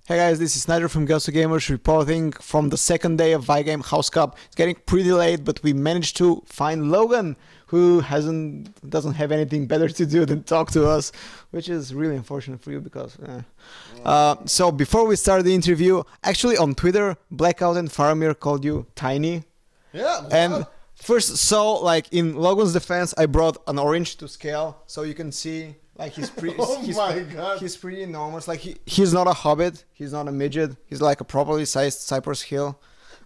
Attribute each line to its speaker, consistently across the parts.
Speaker 1: Hey guys, this is Snyder from GosuGamers reporting from the second day of Viagame House Cup. It's getting pretty late, but we managed to find L0gan, who doesn't have anything better to do than talk to us, which is really unfortunate for you because. So before we start the interview, actually on Twitter, Blackout and Faramir called you tiny.
Speaker 2: Yeah.
Speaker 1: And first, so like in L0gan's defense, I brought an orange to scale, so you can see. Like he's pretty.
Speaker 2: God.
Speaker 1: He's pretty enormous. Like he's not a hobbit. He's not a midget. He's like a properly sized Cypress Hill.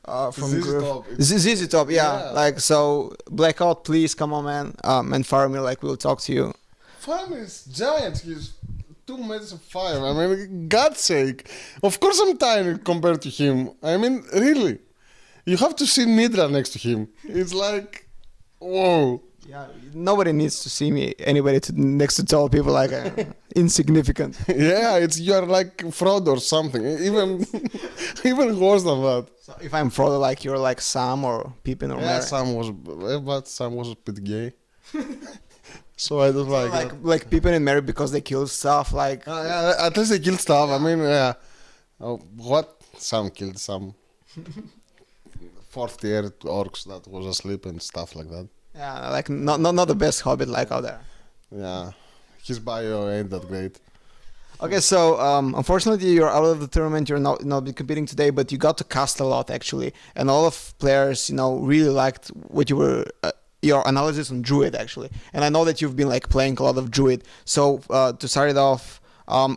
Speaker 1: From
Speaker 2: ZZ Top.
Speaker 1: ZZ Top. Yeah. Like so. Blackout, please come on, man. And Faramir, like we'll talk to you.
Speaker 2: Faramir is giant. He's 2 meters of fire. I mean, God's sake. Of course, I'm tiny compared to him. I mean, really. You have to see Nidra next to him. It's like, whoa.
Speaker 1: Yeah, nobody needs to see me. Anybody next to tall people like insignificant.
Speaker 2: Yeah, you're like Frodo or something. Even worse than that.
Speaker 1: So if I'm Frodo, like you're like Sam or Pippin or Merry.
Speaker 2: But Sam was a bit gay. So I don't
Speaker 1: like Pippin and Merry because they kill stuff. Like
Speaker 2: yeah, at least they killed stuff. I mean, yeah. Oh, what? Sam killed some 4th tier orcs that was asleep and stuff like that.
Speaker 1: Yeah, like not the best hobbit like out there.
Speaker 2: Yeah, his bio ain't that great.
Speaker 1: Okay, so unfortunately you're out of the tournament. You're not be competing today, but you got to cast a lot actually, and a lot of players, really liked what you were your analysis on Druid actually. And I know that you've been like playing a lot of Druid. So to start it off,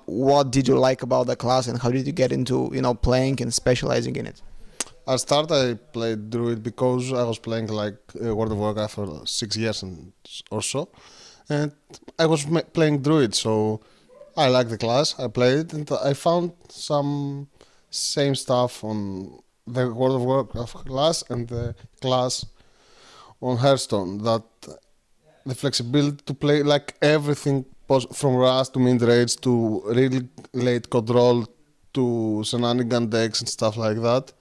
Speaker 1: what did you like about the class, and how did you get into playing and specializing in it?
Speaker 2: At start, I played Druid because I was playing like World of Warcraft for 6 years or so, and I was playing Druid, so I liked the class. I played it, and I found some same stuff on the World of Warcraft class and the class on HearthStone. That the flexibility to play like everything from Rust to mid-range to really late control to shenanigan decks and stuff like that.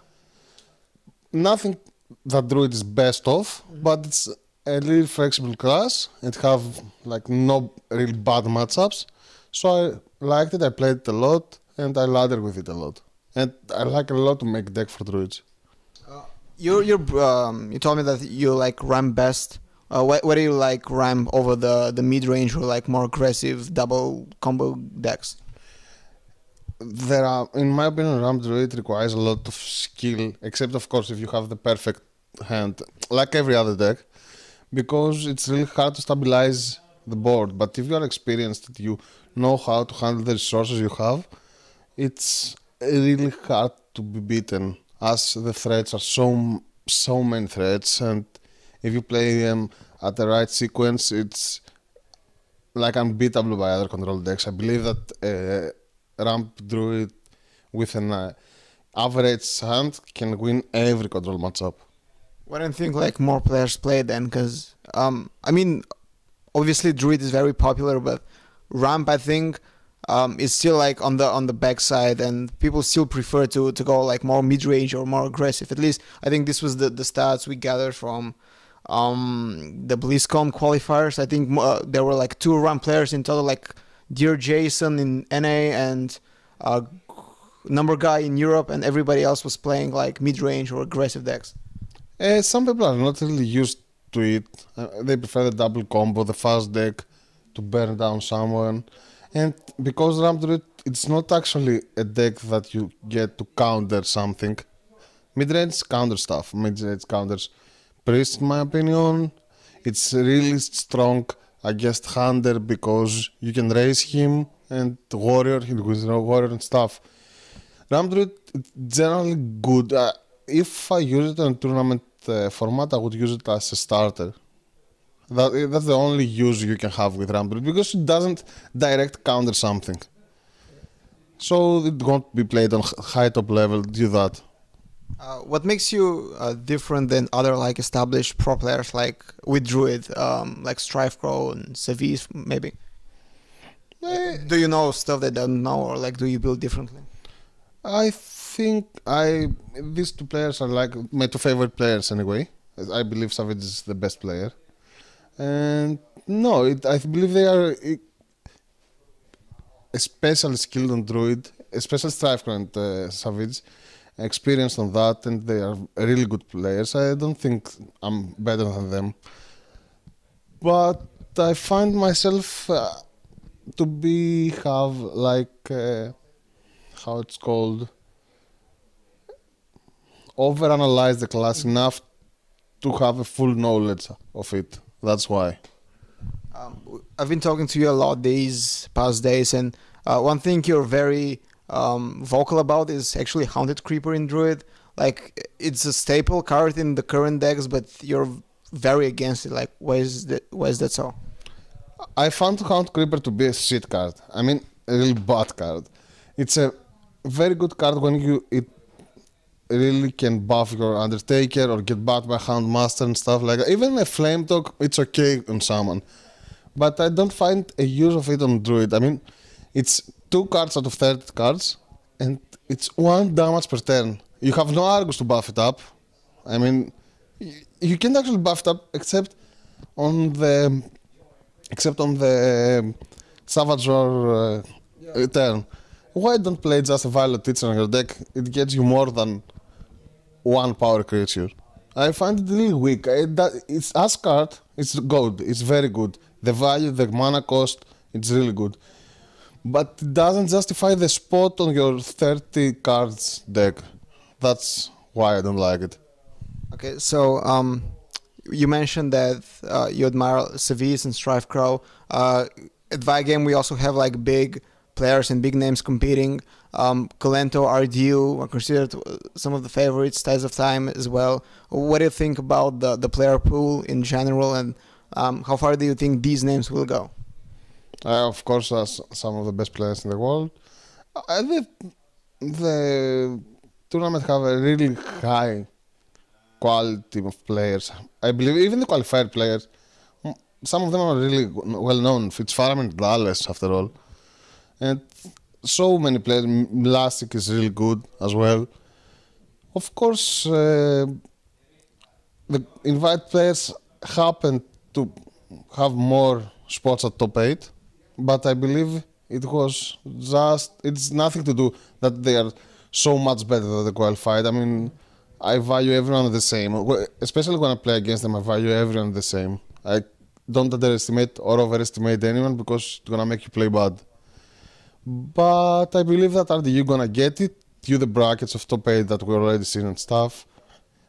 Speaker 2: Nothing that Druid is best of, but it's a really flexible class. It have like no real bad matchups. So I liked it, I played it a lot, and I ladder with it a lot. And I like a lot to make deck for Druids.
Speaker 1: You told me that you like RAM best. Where do you like RAM over the mid-range or like more aggressive double combo decks?
Speaker 2: There are, in my opinion, Ram Druid requires a lot of skill, except of course if you have the perfect hand, like every other deck, because it's really hard to stabilize the board. But if you are experienced, that you know how to handle the resources you have, it's really hard to be beaten, as the threats are so many threats, and if you play them at the right sequence, it's like unbeatable by other control decks. I believe that Ramp Druid with an average hand can win every control matchup.
Speaker 1: Why don't you think like more players play then? Because I mean, obviously Druid is very popular, but Ramp I think is still like on the backside, and people still prefer to go like more mid range or more aggressive. At least I think this was the stats we gathered from the BlizzCon qualifiers. I think there were like 2 Ramp players in total, like Dear Jason in NA and Number Guy in Europe, and everybody else was playing like mid-range or aggressive decks.
Speaker 2: Some people are not really used to it. They prefer the double combo, the fast deck to burn down someone. And because Ramp Druid, it's not actually a deck that you get to counter something. Mid-range counter stuff. Mid-range counters Priest, in my opinion. It's really strong against Hunter because you can raise him and Warrior, with Warrior and stuff. Ramp Druid is generally good. If I use it in tournament format, I would use it as a starter. That's the only use you can have with Ramp Druid because it doesn't direct counter something. So it won't be played on high top level due to that.
Speaker 1: What makes you different than other like established pro players like with Druid, like Strifecrow and Savis maybe? Do you know stuff they don't know, or like do you build differently?
Speaker 2: I think these 2 players are like my 2 favorite players anyway. I believe Savage is the best player, and no, I believe they are especially skilled on Druid, especially Strife and Savage, experienced on that, and they are really good players. I don't think I'm better than them, but I find myself to have like how it's called, overanalyze the class enough to have a full knowledge of it. That's why.
Speaker 1: I've been talking to you a lot these past days, and one thing you're very vocal about is actually Hounded Creeper in Druid. Like, it's a staple card in the current decks, but you're very against it. Like, why is that so?
Speaker 2: I found Hounded Creeper to be a shit card. I mean, a really bad card. It's a very good card when it really can buff your Undertaker or get backed by Houndmaster and stuff like that. Even a Flame Dog, it's okay on Summon. But I don't find a use of it on Druid. I mean, it's 2 cards out of 30 cards, and it's 1 damage per turn. You have no Argus to buff it up. I mean, you can't actually buff it up except on the Savage Roar turn. Why don't play just a Violet Teacher on your deck? It gets you more than 1 power creature. I find it really weak. It's as card, it's good, it's very good. The value, the mana cost, it's really good. But it doesn't justify the spot on your 30 cards deck. That's why I don't like it.
Speaker 1: Okay, so you mentioned that you admire Savis and Strife Crow. At Viagame, we also have like big players and big names competing. Colento, RDU are considered some of the favorites, Ties of Time as well. What do you think about the player pool in general, and how far do you think these names will go?
Speaker 2: Of course, some of the best players in the world. The tournament have a really high quality of players. I believe even the qualified players, some of them are really well known. Fitzfarm and Dallas, after all. And so many players. Lastic is really good as well. Of course, the invite players happen to have more spots at top 8, but I believe it's nothing to do that they are so much better than the qualified. I mean, I value everyone the same. Especially when I play against them, I value everyone the same. I don't underestimate or overestimate anyone because it's gonna make you play bad. But I believe that RDU gonna get it due the brackets of top 8 that we already seen and stuff,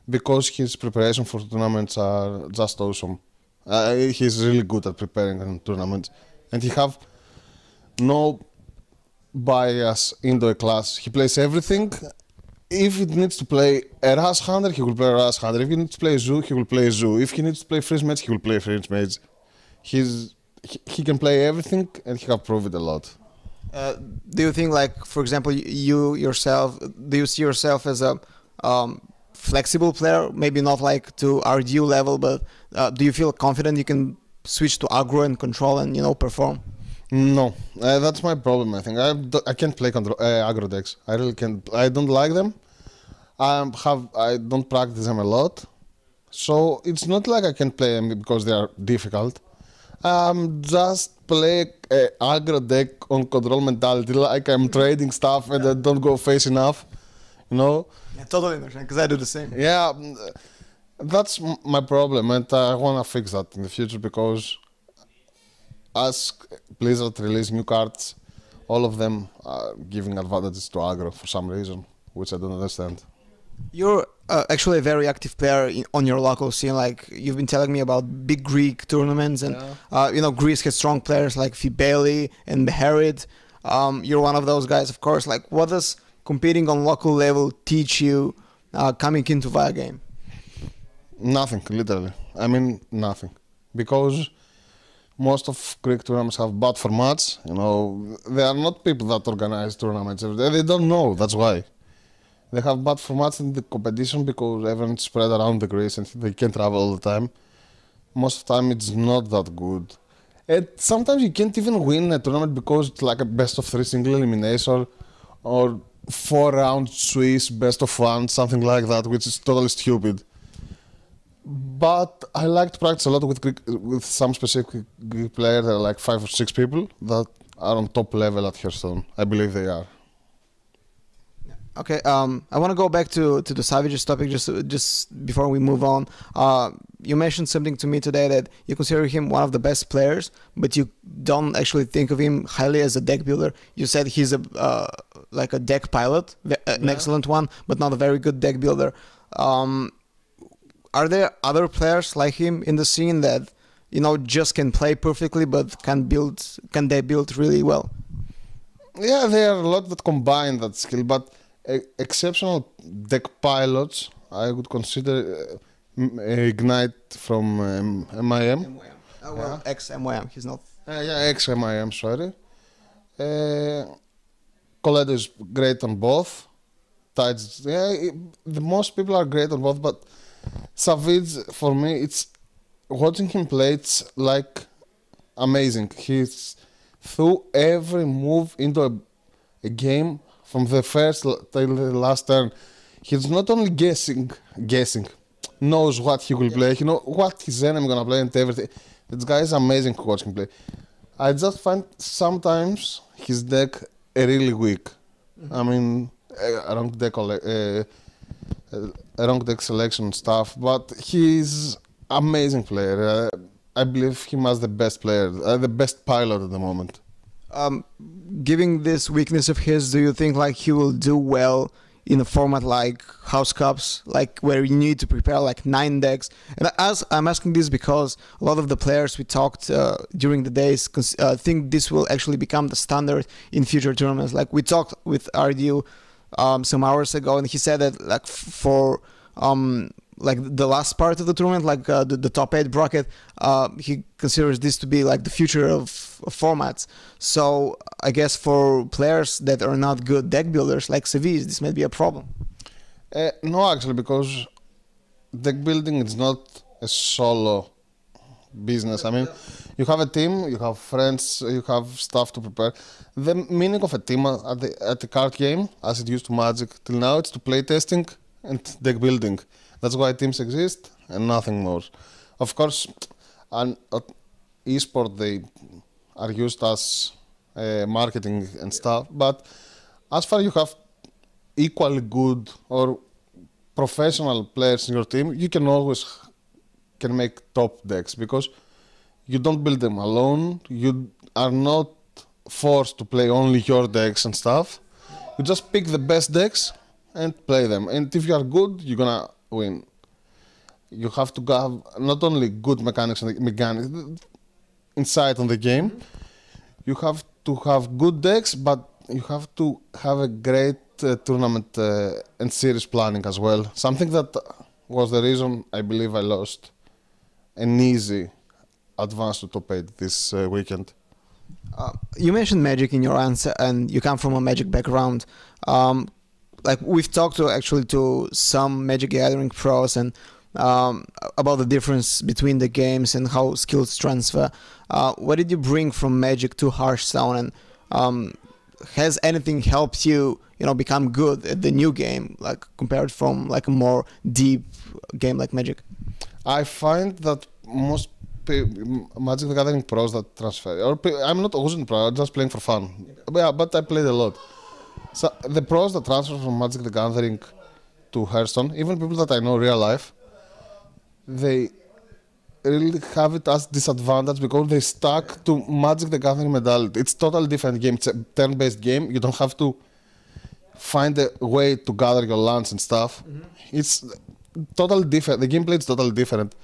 Speaker 2: because his preparation for tournaments are just awesome. He's really good at preparing in tournaments, and he have no bias into a class. He plays everything. If it needs to play a Rush Hunter, he will play a Rush Hunter. If he needs to play Zoo, he will play Zoo. If he needs to play Freeze Mage, he will play Freeze Mage. He can play everything, and he have proved it a lot.
Speaker 1: Do you think, like, for example, you yourself, do you see yourself as a flexible player? Maybe not like to RDU level, but do you feel confident you can switch to aggro and control and, perform?
Speaker 2: No, that's my problem. I think I can't play aggro decks. I really can't. I don't like them. I don't practice them a lot, so it's not like I can play them because they are difficult. Just play aggro deck on control mentality, like I'm trading stuff and I don't go face enough, Yeah,
Speaker 1: totally understand, because I do the same.
Speaker 2: Yeah, that's my problem, and I want to fix that in the future, because as Blizzard release new cards, all of them are giving advantages to aggro for some reason, which I don't understand.
Speaker 1: You're actually a very active player on your local scene. Like, you've been telling me about big Greek tournaments, and Greece has strong players like Fibeli and Beharid. You're one of those guys, of course. Like, what does competing on local level teach you coming into Viagame?
Speaker 2: Nothing, literally. I mean, nothing. Because most of Greek tournaments have bad formats. They are not people that organize tournaments every day. They don't know, that's why. They have bad formats in the competition because everyone's spread around the Greece and they can't travel all the time. Most of the time it's not that good. And sometimes you can't even win a tournament because it's like a best of 3 single elimination or 4-round Swiss best of 1, something like that, which is totally stupid. But I like to practice a lot with some specific Greek players. There are like 5 or 6 people that are on top level at HearthStone. I believe they are.
Speaker 1: Okay, I want to go back to the Savages topic just before we move on. You mentioned something to me today that you consider him one of the best players, but you don't actually think of him highly as a deck builder. You said he's like a deck pilot, an excellent one, but not a very good deck builder. Are there other players like him in the scene that just can play perfectly, but can they build really well?
Speaker 2: Yeah, there are a lot that combine that skill, but exceptional deck pilots, I would consider Ignite from MIM.
Speaker 1: Oh, well, ex-MYM, he's not...
Speaker 2: ex-MIM, sorry. Koledo is great on both. Tides, the most people are great on both, but Savage, for me, it's watching him play, it's like amazing. He's threw every move into a game from the first till the last turn. He's not only guessing, knows what he will play, what his enemy gonna play and everything. This guy is amazing to watch him play. I just find sometimes his deck really weak. I mean, wrong deck selection stuff, but he's amazing player. I believe him as the best player, the best pilot at the moment.
Speaker 1: Given this weakness of his, do you think like he will do well in a format like House Cups, like where you need to prepare like 9 decks? And as I'm asking this because a lot of the players we talked during the days think this will actually become the standard in future tournaments. Like we talked with RDU some hours ago, and he said that like for like the last part of the tournament, like the top 8 bracket, he considers this to be like the future of formats. So I guess for players that are not good deck builders like Saviz, this might be a problem.
Speaker 2: No, actually, because deck building is not a solo business. I mean, you have a team, you have friends, you have stuff to prepare. The meaning of a team at the card game, as it used to Magic till now, it's to play testing and deck building. That's why teams exist and nothing more. Of course, esport, they are used as marketing and stuff, but as far as you have equally good or professional players in your team, you can always make top decks because you don't build them alone. You are not forced to play only your decks and stuff. You just pick the best decks and play them. And if you are good, you're gonna win. You have to have not only good mechanics insight on the game. You have to have good decks, but you have to have a great tournament and series planning as well. Something that was the reason I believe I lost an easy advance to top 8 this weekend.
Speaker 1: You mentioned Magic in your answer, and you come from a Magic background. Like we've talked to some Magic Gathering pros and about the difference between the games and how skills transfer. What did you bring from Magic to Hearthstone, and has anything helped you, become good at the new game, like compared from like a more deep game like Magic?
Speaker 2: I find that most Magic the Gathering pros that transfer, I'm not wasn't pro, I'm just playing for fun. Yeah, but I played a lot. So the pros that transfer from Magic the Gathering to Hearthstone, even people that I know real life, they really have it as disadvantage because they stuck to Magic the Gathering mentality. It's totally different game. It's a turn-based game. You don't have to find a way to gather your lands and stuff. It's totally different. The gameplay is totally different.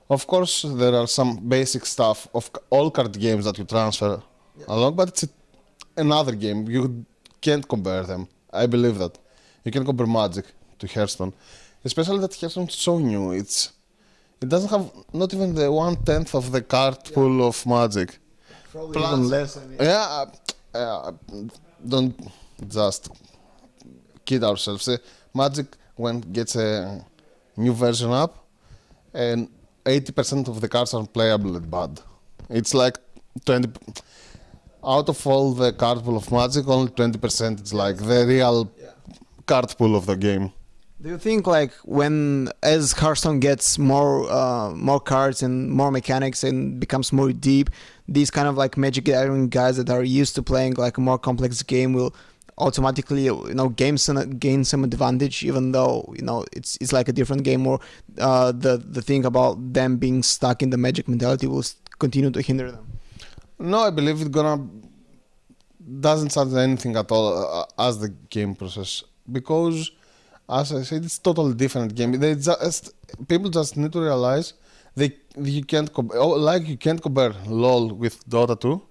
Speaker 2: Of course, there are some basic stuff of all card games that you transfer along, but it's another game. You can't compare them. I believe that. You can compare Magic to Hearthstone. Especially that Hearthstone is so new. It doesn't have not even the 1/10 of the card pool of Magic.
Speaker 1: Probably even less.
Speaker 2: Don't just kid ourselves. Magic gets a new version up, and 80% of the cards are playable at bad. It's like 20. Out of all the card pool of Magic, only 20% is like the real card pool of the game.
Speaker 1: Do you think like when as Hearthstone gets more cards and more mechanics and becomes more deep, these kind of like Magic Gathering guys that are used to playing like a more complex game will automatically gain some advantage, even though it's like a different game, or the thing about them being stuck in the Magic mentality will continue to hinder them?
Speaker 2: No, I believe it gonna doesn't change anything at all as the game process, because as I said, it's totally different game. People just need to realize you can't you can't compare LoL with Dota 2.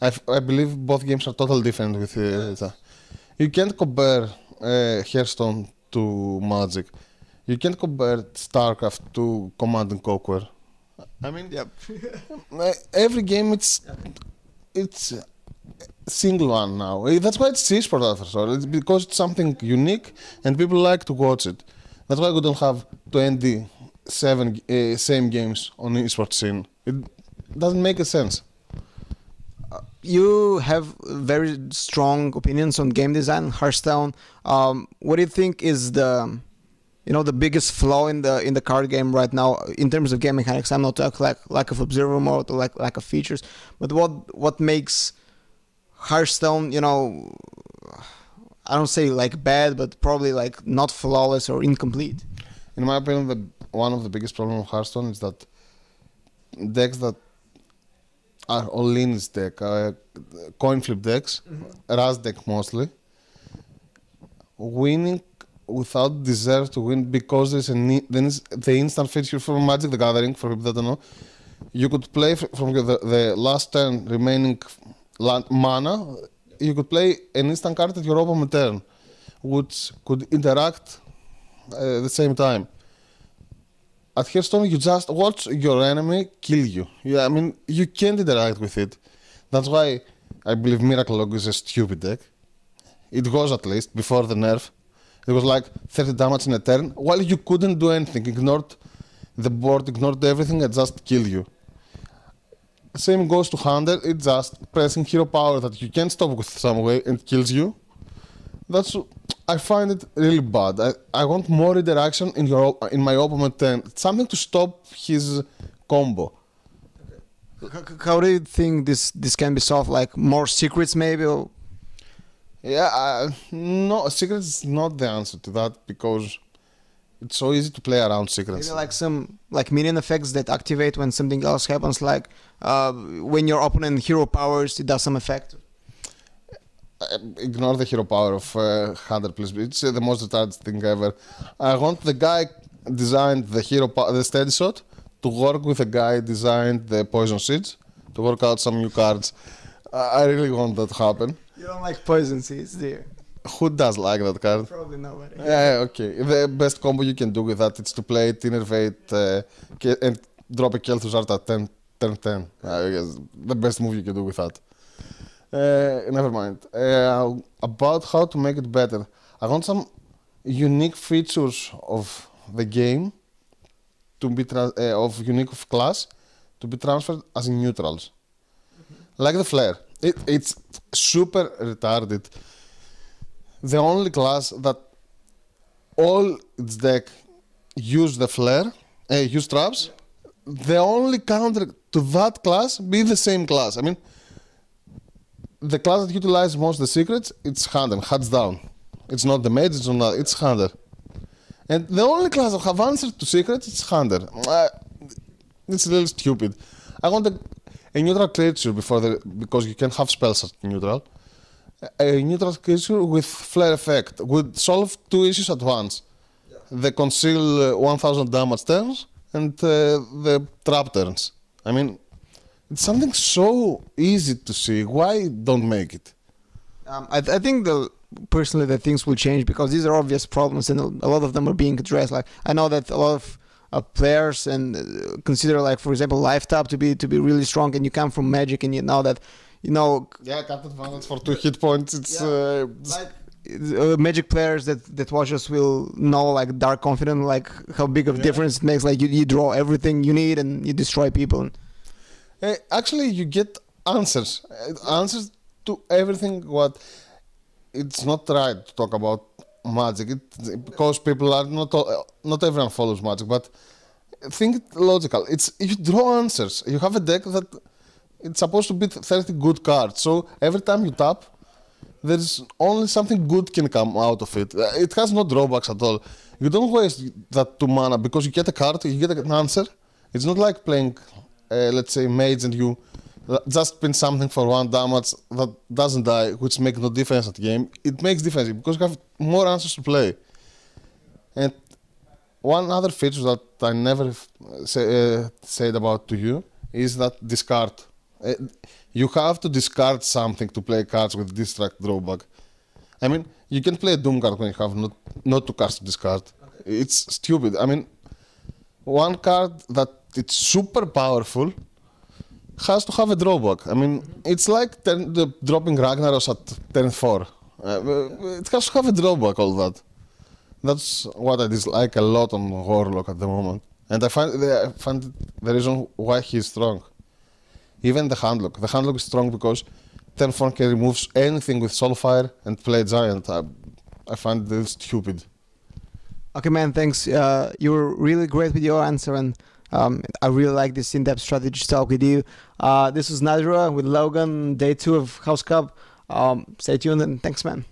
Speaker 2: I believe both games are totally different with you can't compare Hearthstone to Magic. You can't compare StarCraft to Command and Conquer. I mean,
Speaker 1: Yep.
Speaker 2: every game it's single one now. That's why it's esports after all. It's because it's something unique and people like to watch it. That's why we don't have 27 same games on esports scene. It doesn't make a sense.
Speaker 1: You have very strong opinions on game design, Hearthstone. What do you think is the biggest flaw in the card game right now in terms of game mechanics? I'm not talking like lack of observer mode or like lack of features, but what makes Hearthstone, I don't say like bad, but probably like not flawless or incomplete?
Speaker 2: In my opinion, one of the biggest problems of Hearthstone is that decks that are all-in deck, coin flip decks, Raz deck mostly, winning without deserve to win because there's the instant feature from Magic the Gathering. For people that don't know, you could play from the last turn remaining mana. You could play an instant card at your opponent turn, which could interact at the same time. At Hearthstone, you just watch your enemy kill you. I mean, you can't interact with it. That's why I believe Miracle Log is a stupid deck. It was, at least, before the nerf. It was like 30 damage in a turn, while you couldn't do anything. Ignored the board, ignored everything, and just kill you. Same goes to Hunter. It's just pressing hero power that you can't stop with some way and kills you. I find it really bad. I want more interaction in my opponent turn. Something to stop his combo.
Speaker 1: How do you think this can be solved? Like more secrets maybe? Or?
Speaker 2: Yeah, no, secrets is not the answer to that, because it's so easy to play around secrets.
Speaker 1: Maybe like some minion effects that activate when something else happens, like when your opponent hero powers, it does some effect.
Speaker 2: Ignore the hero power of Hunter, please. It's the most retarded thing ever. I want the guy designed the steady shot to work with the guy designed the poison seeds to work out some new cards. I really want that to happen.
Speaker 1: You don't like poison seeds, do you?
Speaker 2: Who does like that card?
Speaker 1: Probably nobody.
Speaker 2: Yeah, okay. The best combo you can do with that is to play it, innervate, and drop a Kel'Thuzad at 10, 10. I guess the best move you can do with that. Never mind. About how to make it better. I want some unique features of the game to be of unique class to be transferred as neutrals. Like the flare. It's super retarded. The only class that all its deck use the flare, use traps, the only counter to that class be the same class. I mean, the class that utilizes most of the secrets, it's Hunter, hands down. It's not the mage, it's Hunter. And the only class that have answered to secrets, it's Hunter. It's a little stupid. I want a neutral creature because you can have spells at neutral. A neutral creature with flare effect would solve two issues at once. Yeah. The conceal 1000 damage turns and the trap turns. I mean, it's something so easy to see. Why don't make it?
Speaker 1: I think personally that things will change because these are obvious problems and a lot of them are being addressed. Like I know that a lot of players and consider, like, for example, life tap to be really strong, and you come from Magic and you know that
Speaker 2: yeah, cut advantage for 2 hit points. It's
Speaker 1: Magic players that watch us will know, like, Dark Confident, like how big of a difference it makes. Like you draw everything you need and you destroy people.
Speaker 2: Actually, you get answers to everything. What it's not right to talk about Magic. Because people are not everyone follows Magic, but think it logical. It's if you draw answers, you have a deck that it's supposed to be 30 good cards. So every time you tap, there's only something good can come out of it. It has no drawbacks at all. You don't waste that 2 mana because you get a card, you get an answer. It's not like playing, let's say, Mage and you just pin something for 1 damage that doesn't die, which makes no difference at the game. It makes difference because you have more answers to play. And one other feature that I never said about to you is that discard. You have to discard something to play cards with distract drawback. I mean, you can play a Doom card when you have not 2 cards to discard. Okay. It's stupid. I mean, one card that it's super powerful has to have a drawback. I mean, it's like dropping Ragnaros at turn 4. It has to have a drawback, all that. That's what I dislike a lot on Warlock at the moment. And I find the reason why he's strong. Even the Handlock. The Handlock is strong because turn 4 can remove anything with Soulfire and play Giant. I find this stupid.
Speaker 1: Okay, man, thanks. You were really great with your answer, and I really like this in-depth strategy talk with you. This was Nadra with L0gan, day 2 of House Cup. Stay tuned, and thanks, man.